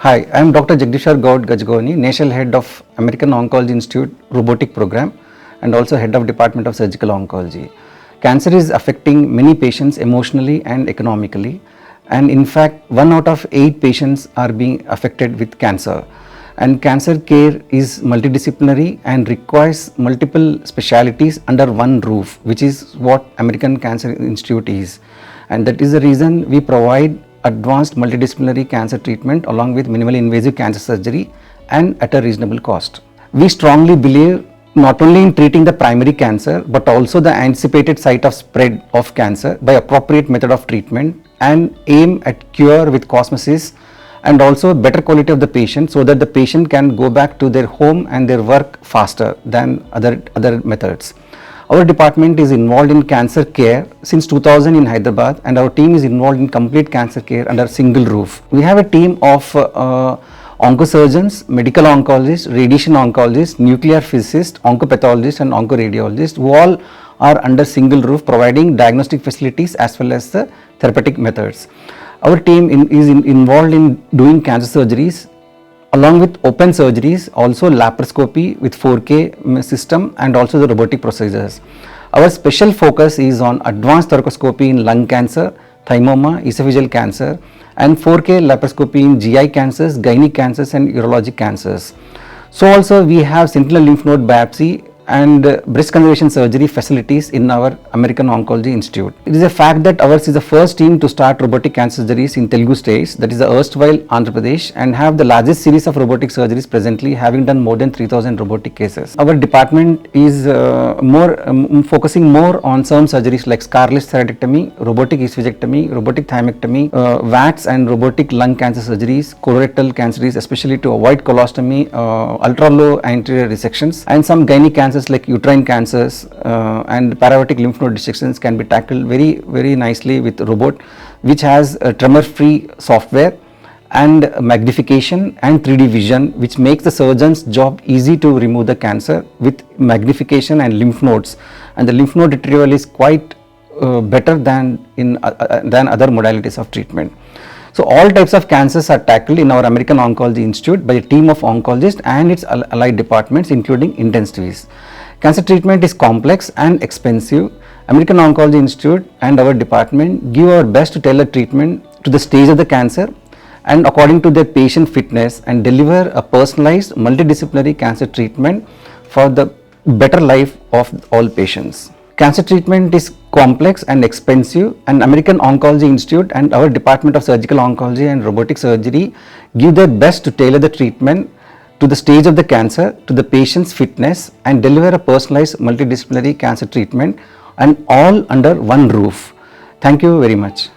Hi, I am Dr. Jagdishar Gaud Gajgoni, National Head of American Oncology Institute Robotic Program and also Head of Department of Surgical Oncology. Cancer is affecting many patients emotionally and economically, and in fact 1 out of 8 patients are being affected with cancer. And cancer care is multidisciplinary and requires multiple specialties under one roof, which is what American Cancer Institute is. And that is the reason we provide advanced multidisciplinary cancer treatment along with minimally invasive cancer surgery and at a reasonable cost. We strongly believe not only in treating the primary cancer but also the anticipated site of spread of cancer by appropriate method of treatment and aim at cure with cosmesis and also better quality of the patient so that the patient can go back to their home and their work faster than other methods. Our department is involved in cancer care since 2000 in Hyderabad, and our team is involved in complete cancer care under a single roof. We have a team of oncosurgeons, medical oncologists, radiation oncologists, nuclear physicists, oncopathologists and oncoradiologists who all are under single roof providing diagnostic facilities as well as the therapeutic methods. Our team is involved in doing cancer surgeries along with open surgeries, also laparoscopy with 4K system and also the robotic procedures. Our special focus is on advanced thoracoscopy in lung cancer, thymoma, esophageal cancer and 4K laparoscopy in GI cancers, gynec cancers and urologic cancers. So also we have sentinel lymph node biopsy and breast conservation surgery facilities in our American Oncology Institute. It is a fact that ours is the first team to start robotic cancer surgeries in Telugu states, that is the erstwhile Andhra Pradesh, and have the largest series of robotic surgeries presently, having done more than 3,000 robotic cases. Our department is focusing more on some surgeries like scarless thyroidectomy, robotic esophagectomy, robotic thymectomy, VATS and robotic lung cancer surgeries, colorectal canceries, especially to avoid colostomy, ultra low anterior resections, and some gynec cancers like uterine cancers and paraortic lymph node dissections can be tackled very nicely with robot, which has a tremor free software and magnification and 3D vision, which makes the surgeon's job easy to remove the cancer with magnification and lymph nodes, and the lymph node retrieval is quite better than other modalities of treatment. So all types of cancers are tackled in our American Oncology Institute by a team of oncologists and its allied departments including intensivists. Cancer treatment is complex and expensive. American Oncology Institute and our department give our best to tailor treatment to the stage of the cancer and according to their patient fitness and deliver a personalized multidisciplinary cancer treatment for the better life of all patients. Cancer treatment is complex and expensive, and American Oncology Institute and our Department of Surgical Oncology and Robotic Surgery give their best to tailor the treatment to the stage of the cancer, to the patient's fitness and deliver a personalized multidisciplinary cancer treatment and all under one roof. Thank you very much.